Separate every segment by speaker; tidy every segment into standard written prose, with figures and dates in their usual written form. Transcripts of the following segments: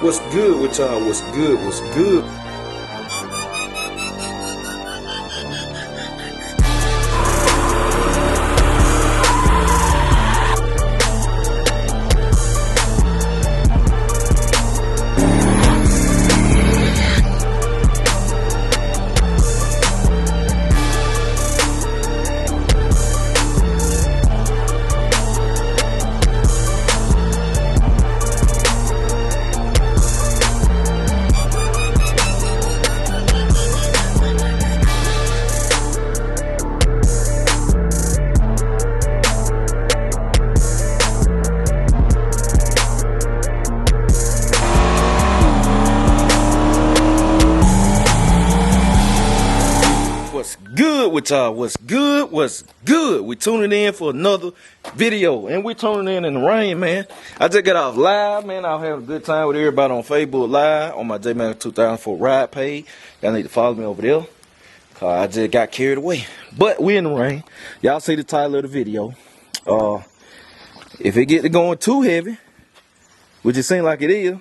Speaker 1: What's good with y'all? What's good? What's good? What's good with y'all? What's good? What's good? We tuning in for another video, and we tuning in the rain, man. I just got off live, man. I was having a good time with everybody on Facebook Live on my Jmalcom 2004 ride page. Y'all need to follow me over there. I just got carried away, but we in the rain. Y'all see the title of the video. If it get to going too heavy, which it seems like it is,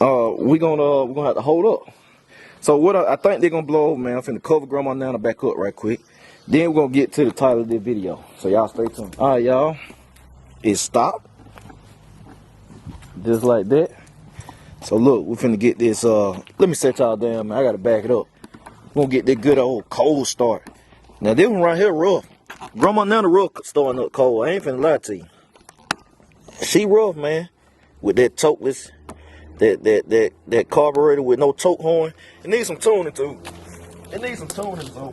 Speaker 1: we're gonna have to hold up. So what I think they're gonna blow over, man. I'm finna cover grandma now to back up right quick. Then we're gonna get to the title of this video. So y'all stay tuned. Alright, y'all. It stopped. Just like that. So look, we're finna get this let me set y'all down, man. I gotta back it up. We're gonna get that good old cold start. Now this one right here rough. Grandma now the rough starting up cold. I ain't finna lie to you. She rough, man. With that tokeless. That carburetor with no choke horn. It needs some tuning too. It needs some tuning too.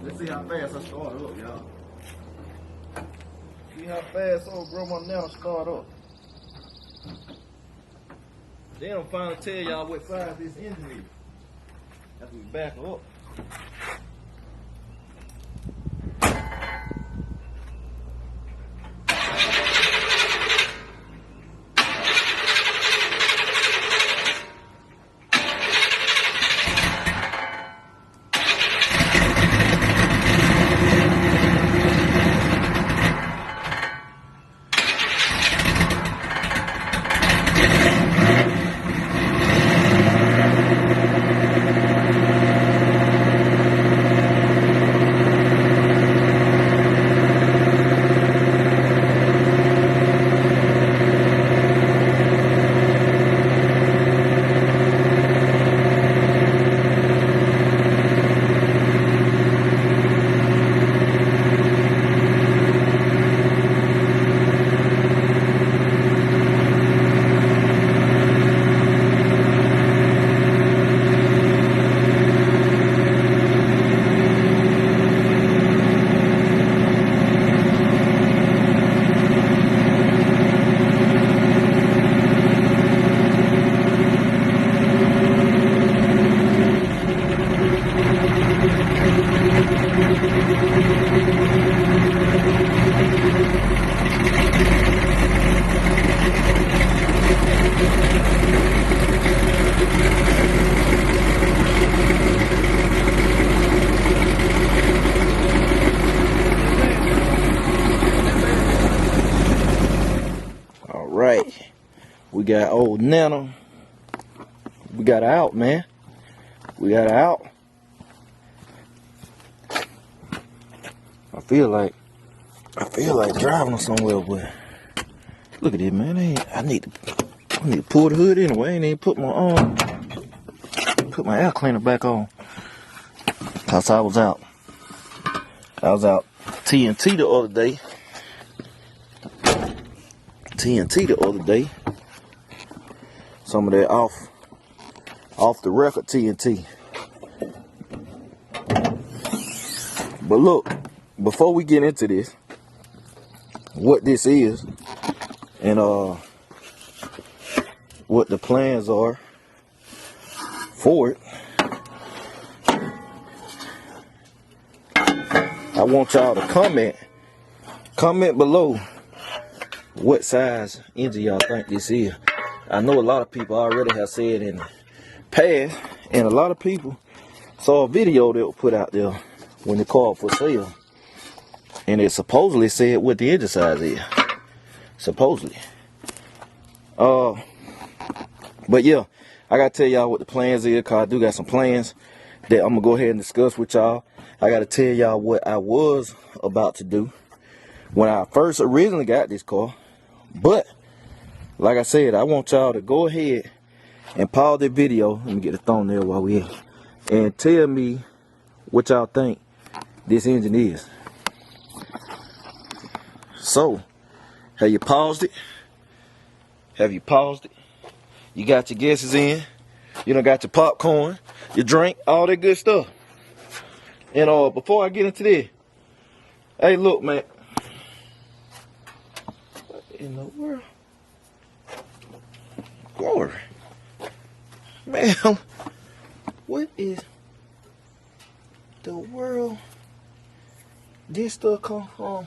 Speaker 1: Let's see how fast I start up, y'all. See how fast old grandma now start up. Then I'm finally tell y'all what size this engine is. After we back her up. We got old Nana. We got her out, man. We got her out. I feel like driving somewhere, but look at it, man. I need to pull the hood anyway. I ain't even put my air cleaner back on. Cause I was out TNT the other day. Some of that off the record TNT. But look, before we get into this, what this is, and what the plans are for it, I want y'all to comment below what size engine y'all think this is. I know a lot of people already have said in the past, and a lot of people saw a video that was put out there when the car for sale, and it supposedly said what the engine size is. Supposedly. But yeah, I gotta tell y'all what the plans is, cause I do got some plans that I'm gonna go ahead and discuss with y'all. I gotta tell y'all what I was about to do when I first originally got this car. But like I said, I want y'all to go ahead and pause the video. Let me get the thumbnail while we here, and tell me what y'all think this engine is. So, have you paused it? Have you paused it? You got your guesses in. You done got your popcorn, your drink, all that good stuff. And before I get into this, hey, look, man. What in the world? Glory. Man, what is the world this stuff come from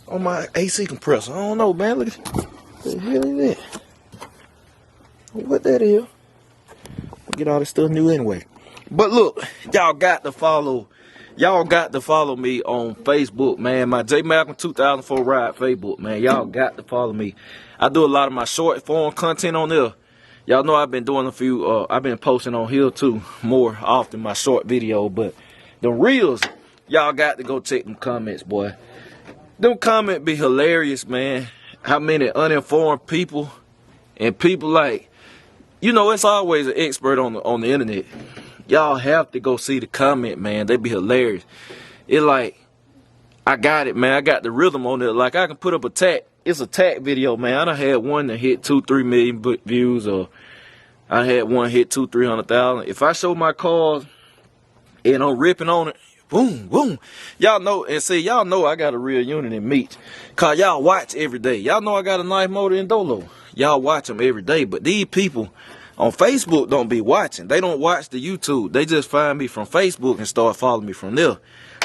Speaker 1: on my AC compressor? I don't know, man. Look at what the hell is that? What that is? Get all this stuff new anyway. But look, y'all got to follow me on Facebook, man. My Jmalcom 2004 Ride Facebook, man. Y'all got to follow me. I do a lot of my short form content on there. Y'all know I've been doing a few, I've been posting on here too more often, my short video. But the reels, y'all got to go check them comments, boy. Them comments be hilarious, man. How many uninformed people and people like, you know, it's always an expert on the internet. Y'all have to go see the comment, man. They be hilarious. It like, I got it, man. I got the rhythm on it. Like, I can put up a tag. It's a tag video, man. I done had one that hit 2-3 million views, or I had one hit 200,000-300,000. If I show my cars and I'm ripping on it, boom, boom. Y'all know, and see, y'all know I got a real unit in meat. Cause y'all watch every day. Y'all know I got a nice motor in Dolo. Y'all watch them every day. But these people on Facebook don't be watching. They don't watch the YouTube. They just find me from Facebook and start following me from there.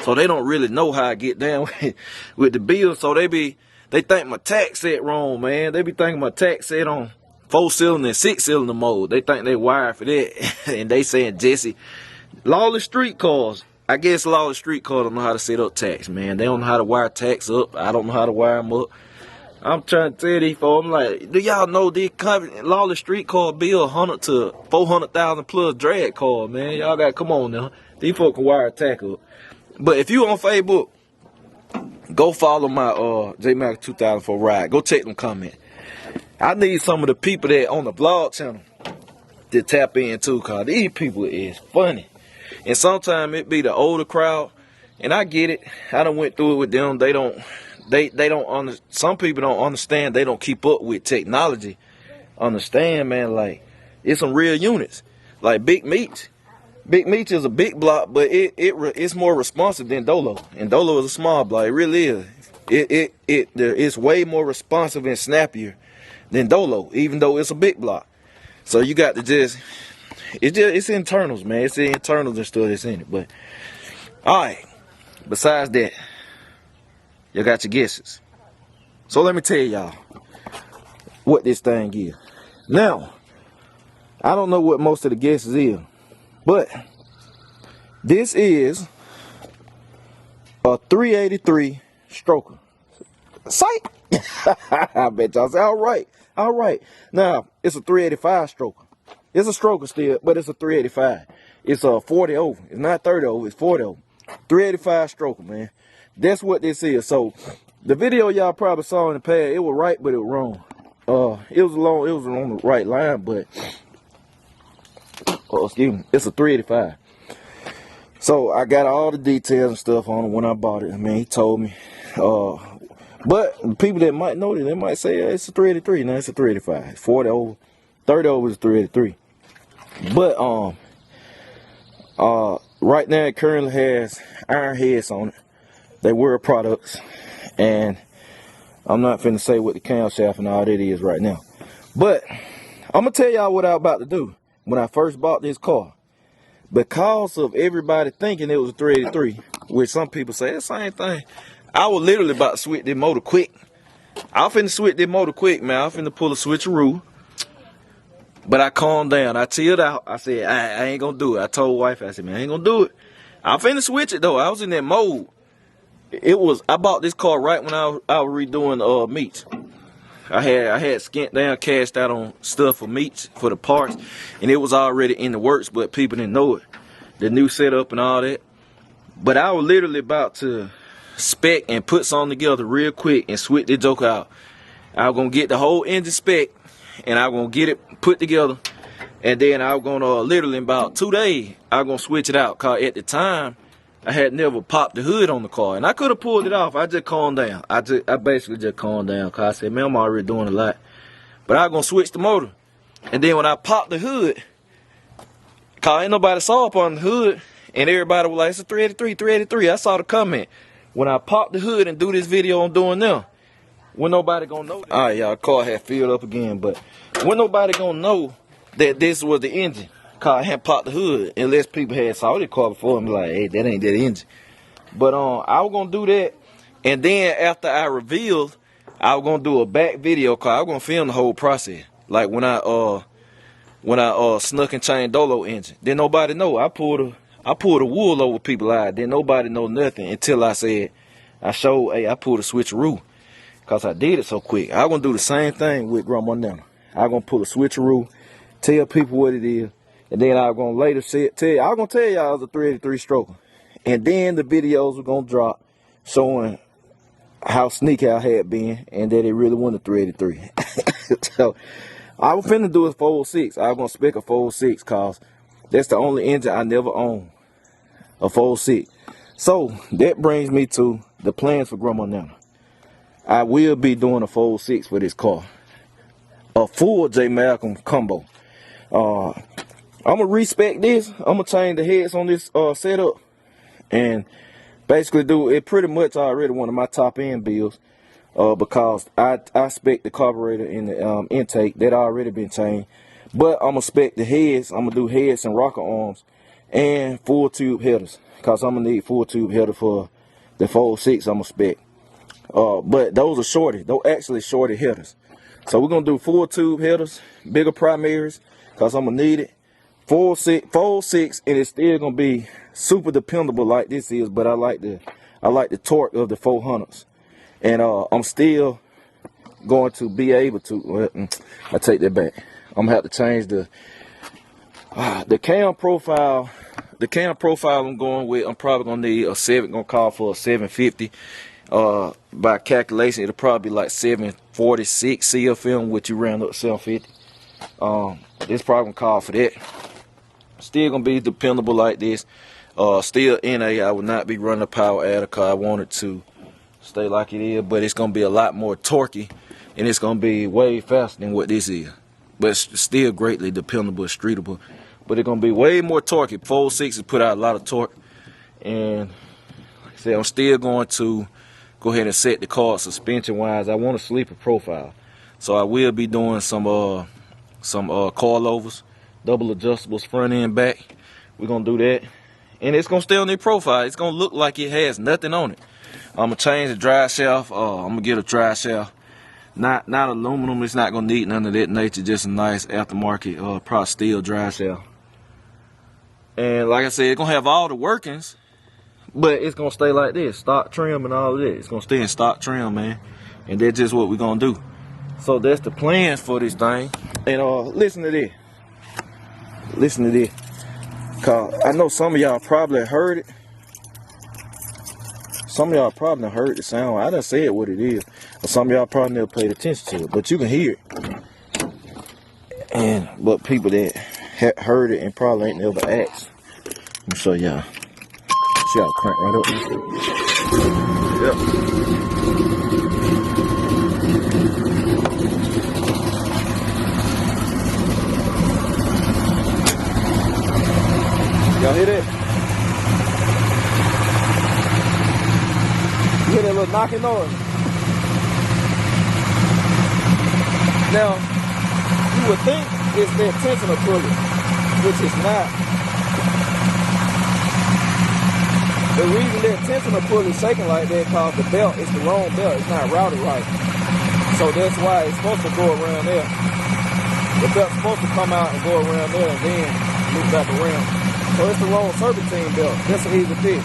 Speaker 1: So they don't really know how I get down with the bills. So they think my tax set wrong, man. They be thinking my tax set on 4-cylinder and 6-cylinder mode. They think they wired for that. And they saying, Jesse, lawless street cars. I guess lawless street cars don't know how to set up tax, man. They don't know how to wire tax up. I don't know how to wire them up. I'm trying to tell these folks, I'm like, do y'all know these lawless street car bill 100 to 400,000 plus drag car, man? Y'all got, come on now. These folks can wire tax up. But if you on Facebook, go follow my Jmalcom 2004 Ride. Go check them comment. I need some of the people that on the vlog channel to tap in too, cause these people is funny. And sometimes it be the older crowd, and I get it. I done went through it with them. They don't some people don't understand. They don't keep up with technology. Understand, man, like, it's some real units. Like Big Meat. Big Meat is a big block, but it's more responsive than Dolo. And Dolo is a small block. It really is. It's way more responsive and snappier than Dolo, even though it's a big block. So you got to it's internals, man. It's the internals and stuff that's in it. But all right. Besides that, you got your guesses. So let me tell y'all what this thing is. Now, I don't know what most of the guesses is, but this is a 383 stroker. Sight. I bet y'all say, all right. Now, it's a 385 stroker. It's a stroker still, but it's a 385. It's a 40 over. It's not 30 over, it's 40 over. 385 stroker, man. That's what this is. So the video y'all probably saw in the past, it was right, but it was wrong. It was on the right line, but excuse me, it's a 385. So I got all the details and stuff on it when I bought it. I mean, he told me. But the people that might know it, they might say it's a 383. No, it's a 385. It's 40 over, 30 over is 383. But right now it currently has iron heads on it. They were products, and I'm not finna say what the camshaft and all that is right now. But I'm gonna tell y'all what I was about to do when I first bought this car. Because of everybody thinking it was a 383, which some people say the same thing, I was literally about to switch this motor quick. I finna switch this motor quick, man. I finna pull a switcheroo. But I calmed down. I chilled out. I said, I ain't gonna do it. I told wife, I said, man, I ain't gonna do it. I finna switch it though. I was in that mode. I bought this car right when I was redoing meats. I had skint down, cashed out on stuff for meats for the parts, and it was already in the works, but people didn't know it. The new setup and all that. But I was literally about to spec and put something together real quick and switch the joke out. I was gonna get the whole engine spec and I was gonna get it put together, and then I was gonna literally in about 2 days I was gonna switch it out, cause at the time I had never popped the hood on the car, and I could have pulled it off. I just calmed down. I basically just calmed down, cause I said, man, I'm already doing a lot. But I was gonna switch the motor, and then when I popped the hood, cause ain't nobody saw up on the hood, and everybody was like, it's a 383, 383. I saw the comment. When I pop the hood and do this video I'm doing now, when nobody gonna know that. All right, y'all, car had filled up again, but when nobody gonna know that this was the engine, cause I hadn't popped the hood, unless people had saw the car before and be like, hey, that ain't that engine. But I was gonna do that, and then after I revealed, I was gonna do a back video, cause I was gonna film the whole process. Like when I snuck and changed Dolo engine. Then nobody know. I pulled a wool over people's eyes. Then nobody know nothing until I said, I showed, hey, I pulled a switcheroo. Because I did it so quick. I'm going to do the same thing with Grandma Nana. I'm going to pull a switcheroo, tell people what it is, and then I'm going to later tell y'all it's a 383 stroker. And then the videos were going to drop showing how sneaky I had been and that it really wasn't a 383. So I was finna do a 406. I was going to spec a 406 because that's the only engine I never owned. A 406. So that brings me to the plans for Grandma Nana. I will be doing a 406 for this car. A full Jmalcom combo. I'm going to respec this. I'm going to change the heads on this setup. And basically do it pretty much already one of my top end builds. Because I spec the carburetor in the intake. That already been changed. But I'm going to spec the heads. I'm going to do heads and rocker arms. And full tube headers. Because I'm going to need full tube header for the 406 I'm going to spec. But those are shorty. Those actually shorty headers. So we're going to do full tube headers. Bigger primaries. Because I'm going to need it. 406, and it's still going to be super dependable like this is. But I like the torque of the 400s. And I'm still going to be able to, well, I take that back. I'm going to have to change the cam profile. The cam profile I'm going with, I'm probably going to need a 7, going to call for a 750. By calculation, it'll probably be like 746 CFM, which you round up to 750. This probably going to call for that. Still going to be dependable like this. Still NA, I would not be running a power adder because I want it to stay like it is, but it's going to be a lot more torquey, and it's going to be way faster than what this is. But it's still greatly dependable, streetable. But it's going to be way more torquey. 406 has put out a lot of torque. And like I said, I'm still going to go ahead and set the car suspension-wise. I want a sleeper profile. So I will be doing some coilovers, double adjustables, front and back. We're going to do that. And it's going to stay on the profile. It's going to look like it has nothing on it. I'm going to change the drive shaft. I'm going to get a drive shaft. Not aluminum. It's not going to need none of that nature. Just a nice aftermarket, probably steel drive shaft. And like I said, it's going to have all the workings. But it's going to stay like this. Stock trim and all of that. It's going to stay in stock trim, man. And that's just what we're going to do. So that's the plans for this thing. And listen to this. Listen to this. Cause I know some of y'all probably heard it. Some of y'all probably heard the sound. I done said what it is. But some of y'all probably never paid attention to it. But you can hear it. But people that heard it and probably ain't never asked. Let me show y'all. See how it crank right up. Yep. Y'all hear that? You hear that little knocking noise? Now, you would think it's that tensioner pulley, which is not. The reason that tensioner pulley is shaking like that because the belt is the wrong belt. It's not routed right. So that's why it's supposed to go around there. The belt's supposed to come out and go around there and then loop back around. So it's the wrong serpentine belt. That's an easy fix.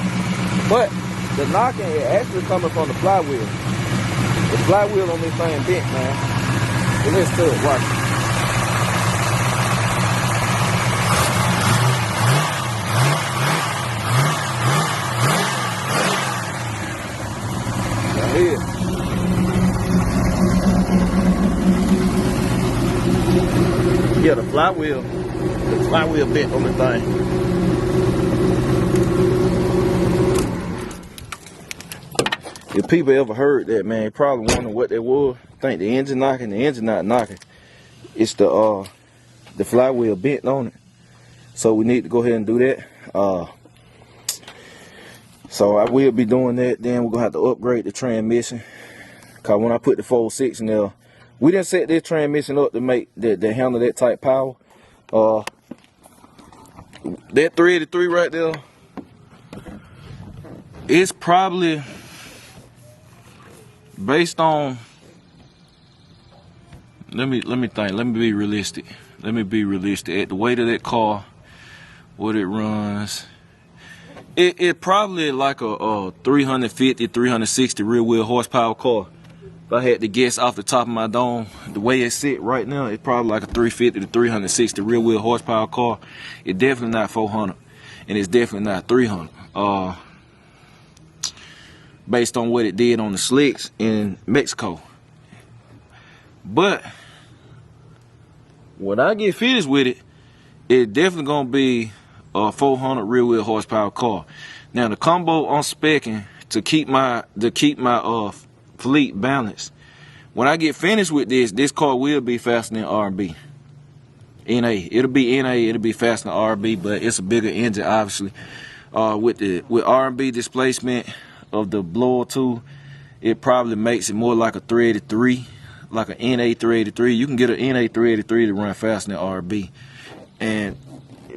Speaker 1: But the knocking is actually coming from the flywheel. The flywheel on this thing bent, man. But let's do it. Watch it. Right here. Yeah, the flywheel bent on the thing. If people ever heard that, man, probably wondering what that was. Think the engine knocking, the engine not knocking. It's the flywheel bent on it. So we need to go ahead and do that. So I will be doing that. Then we're gonna have to upgrade the transmission. Cause when I put the 4.6 in there, we didn't set this transmission up to make that handle that type power. That 383 right there, it's probably based on. Let me think. Let me be realistic. At the weight of that car, what it runs, it probably like a 350, 360 rear wheel horsepower car. If I had to guess off the top of my dome, the way it sit right now, it's probably like a 350 to 360 rear wheel horsepower car. It's definitely not 400, and it's definitely not 300. Based on what it did on the slicks in Mexico. But when I get finished with it, it's definitely gonna be a 400 rear wheel horsepower car. Now the combo I'm specking to keep my fleet balanced. When I get finished with this car will be faster than R&B. NA. It'll be NA, it'll be faster than R&B, but it's a bigger engine obviously. With R&B displacement of the blower tool, it probably makes it more like a 383, like an NA 383. You can get an NA 383 to run faster than R&B,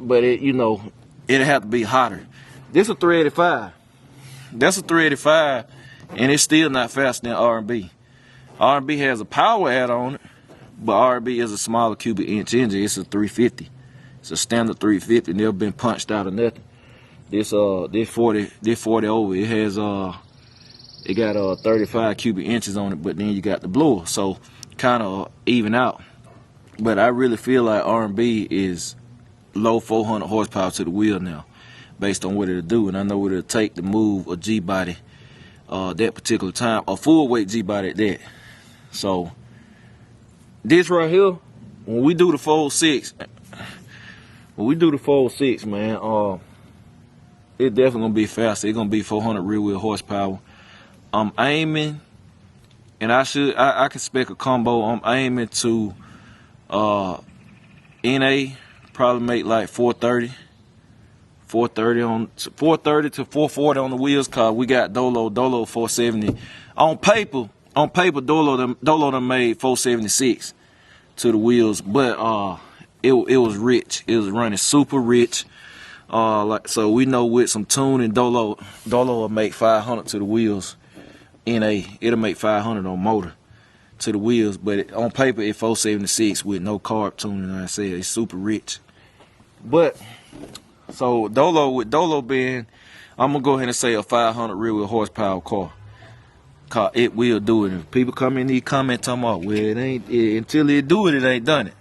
Speaker 1: but it'll have to be hotter. This is a 385. That's a 385, and it's still not faster than R&B. R&B has a power add on it, but R&B is a smaller cubic inch engine. It's a 350. It's a standard 350. Never been punched out or nothing. This 40 over. It has it got 35 cubic inches on it, but then you got the blower, so kind of even out. But I really feel like R&B is low 400 horsepower to the wheel now, based on what it'll do, and I know what it'll take to move a G body that particular time, a full weight G body at that. So this right here, when we do the 4.6, man, it's definitely gonna be faster. It's gonna be 400 rear wheel horsepower. I'm aiming, and I can spec a combo. I'm aiming to NA probably make like 430 to 440 on the wheels, cause we got Dolo 470 on paper. Dolo done made 476 to the wheels, but it was rich. It was running super rich. So we know with some tuning, Dolo will make 500 to the wheels. NA, it'll make 500 on motor to the wheels, but on paper it's 476 with no carb tuning. Like I said, it's super rich. But so with Dolo being, I'm gonna go ahead and say a 500 rear wheel horsepower car. It will do it. If people come in these comments talking about, well, it ain't until it do it, it ain't done it.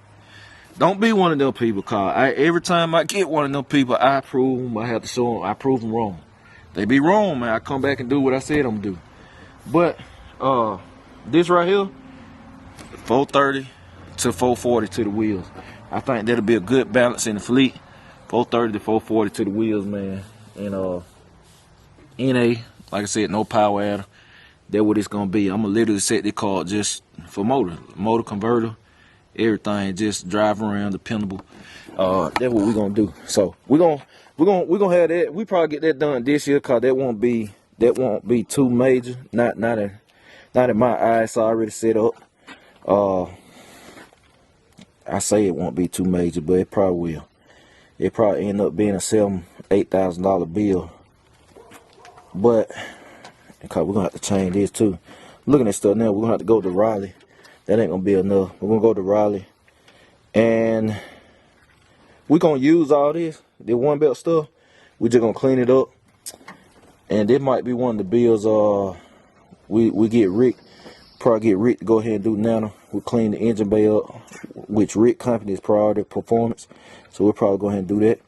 Speaker 1: Don't be one of them people, every time I get one of them people, I prove them. I have to show them. I prove them wrong. They be wrong, man. I come back and do what I said I'm gonna do. But this right here, 430 to 440 to the wheels. I think that'll be a good balance in the fleet. 430 to 440 to the wheels, man. And NA, like I said, no power adder. That's what it's gonna be. I'm gonna literally set the car just for motor converter, everything, just drive around, dependable. That's what we're gonna do. So we're gonna have that. We probably get that done this year, cause that won't be too major. Not in my eyes. So I already set up. I say it won't be too major, but it probably will. It probably end up being a $7,000-8,000 bill. But because we're gonna have to change this too. Looking at stuff now, we're gonna have to go to Raleigh. That ain't gonna be enough. We're gonna go to Raleigh, and we're gonna use all this, the one belt stuff. We're just gonna clean it up, and this might be one of the bills we get Rick probably get Rick to go ahead and do now. We'll clean the engine bay up, which Rick company is Priority Performance. So we'll probably go ahead and do that.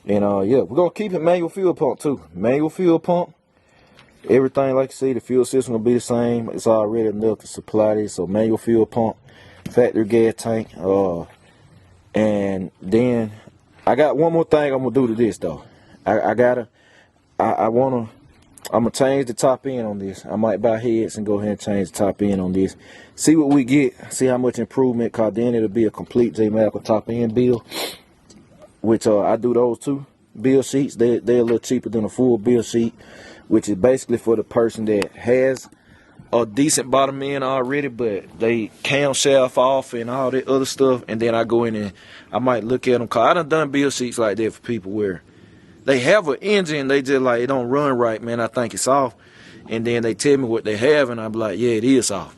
Speaker 1: And yeah, we're gonna keep it manual fuel pump too. Manual fuel pump. Everything, like you see, the fuel system will be the same. It's already enough to supply this. So manual fuel pump, factory gas tank. And then I got one more thing I'm gonna do to this though. I'm gonna change the top end on this. I might buy heads and go ahead and change the top end on this. See what we get. See how much improvement. Cause then it'll be a complete Jmalcom top end build. Which I do those too. Build sheets. They're a little cheaper than a full build sheet. Which is basically for the person that has a decent bottom end already, but they camshaft off and all that other stuff. And then I go in and I might look at them. Cause I done build sheets like that for people where they have an engine, they just like, it don't run right, man. I think it's off. And then they tell me what they have, and I'm like, yeah, it is off.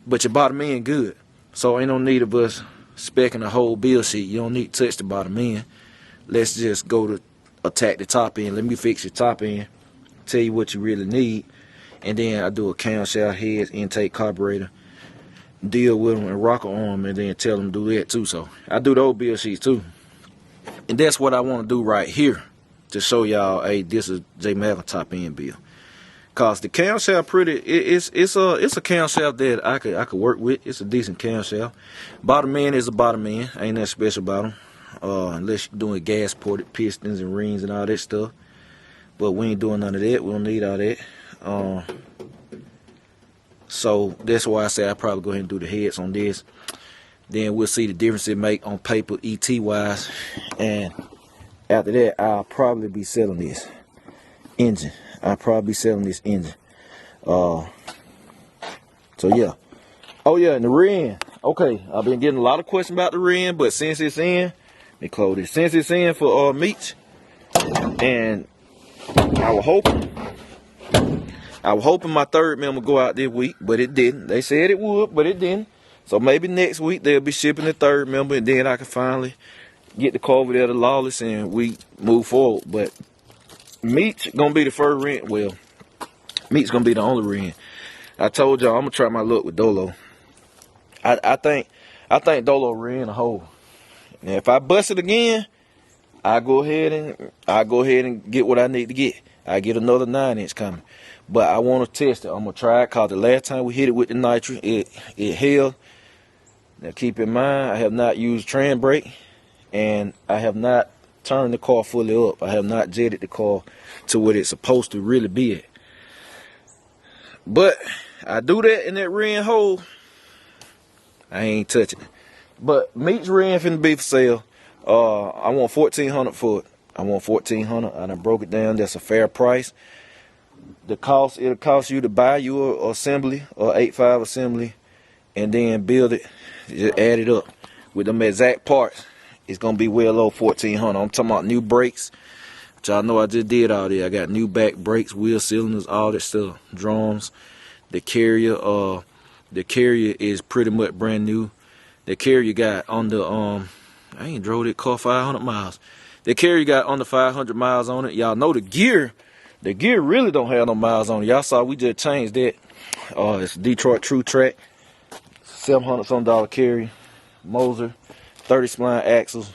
Speaker 1: But your bottom end good. So ain't no need of us specing the whole build sheet. You don't need to touch the bottom end. Let's just go to attack the top end. Let me fix your top end. Tell you what you really need. And then I do a camshaft heads, intake carburetor, deal with them and rocker arm, and then tell them to do that too. So I do those build sheets too. And that's what I want to do right here. To show y'all, hey, this is Jmalcom top end build. Cause the camshaft it's a camshaft that I could work with. It's a decent camshaft. Bottom end is a bottom end. Ain't nothing special about them. Unless you're doing gas ported pistons and rings and all that stuff. But we ain't doing none of that. We don't need all that. So that's why I say I probably go ahead and do the heads on this. Then we'll see the difference it make on paper ET wise. And after that, I'll probably be selling this engine. I'll probably be selling this engine. So yeah. Oh yeah, and the rear end. Okay, I've been getting a lot of questions about the rear end, but since it's in, let me close this. Since it's in for Meach, and I was hoping my third member go out this week, but it didn't. They said it would, but it didn't. So maybe next week they'll be shipping the third member, and then I can finally get the car over there to Lawless and we move forward. But Meach gonna be the first rent. Well, Meach's gonna be the only rent. I told y'all I'm gonna try my luck with Dolo. I think Dolo ran a hole. Now if I bust it again, I go ahead and get what I need to get. I get another 9-inch coming. But I want to test it. I'm gonna try it cause the last time we hit it with the nitro, it held. Now keep in mind, I have not used tram brake. And I have not turned the car fully up. I have not jetted the car to what it's supposed to really be at. But I do that in that rear end hole. I ain't touching it. But Meach rear end finna be for sale. I want $1,400 for it. I want $1,400. I done broke it down. That's a fair price. It'll cost you to buy your assembly or 8.5 assembly, and then build it. Just add it up with them exact parts. It's gonna be well over $1,400. I'm talking about new brakes, which y'all know I just did all that. I got new back brakes, wheel cylinders, all that stuff, drums. The carrier is pretty much brand new. The carrier got on the I ain't drove that car 500 miles. The carrier got under 500 miles on it. Y'all know the gear really don't have no miles on it. Y'all saw we just changed that. It's Detroit True Track, $700 some carrier, Moser. 30 spline axles,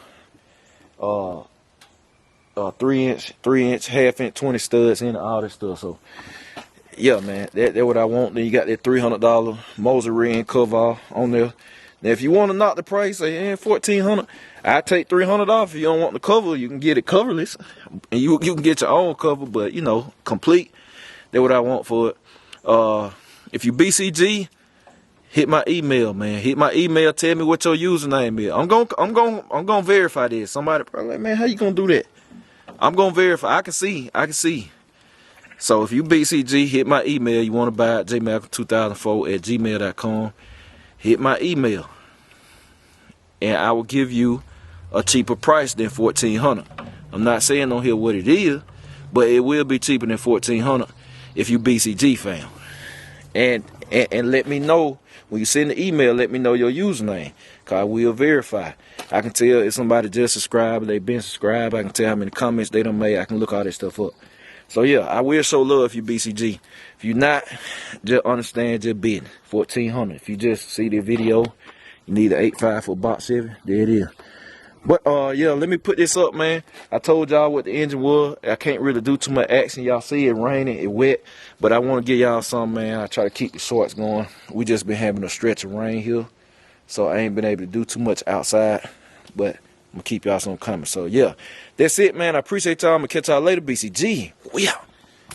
Speaker 1: 3-inch, half-inch, 20 studs in, all that stuff. So yeah, man, that's what I want. Then you got that $300 Moser rear end cover on there. Now if you want to knock the price, say $1,400, I take $300 off. If you don't want the cover, you can get it coverless, and you can get your own cover, but you know, complete. That's what I want for it. If you BCG, hit my email, man. Hit my email. Tell me what your username is. I'm gonna verify this. Somebody probably like, man, how you gonna do that? I'm gonna verify. I can see. So if you BCG, hit my email. You want to buy it, jmalcom2004@gmail.com. Hit my email, and I will give you a cheaper price than $1,400. I'm not saying on here what it is, but it will be cheaper than $1,400 if you BCG fam. And let me know. When you send the email, let me know your username, because I will verify. I can tell if somebody just subscribed, they've been subscribed. I can tell how many comments they done made. I can look all that stuff up. So yeah, I will show love if you BCG. If you not, just understand your business. 1400. If you just see the video, you need an 8.5 for box 7. There it is. But yeah, let me put this up, man. I told y'all what the engine was. I can't really do too much action. Y'all see it raining, it wet. But I want to give y'all something, man. I try to keep the shorts going. We just been having a stretch of rain here, so I ain't been able to do too much outside. But I'm gonna keep y'all some coming. So yeah, that's it, man. I appreciate y'all. I'm gonna catch y'all later, BCG. We out.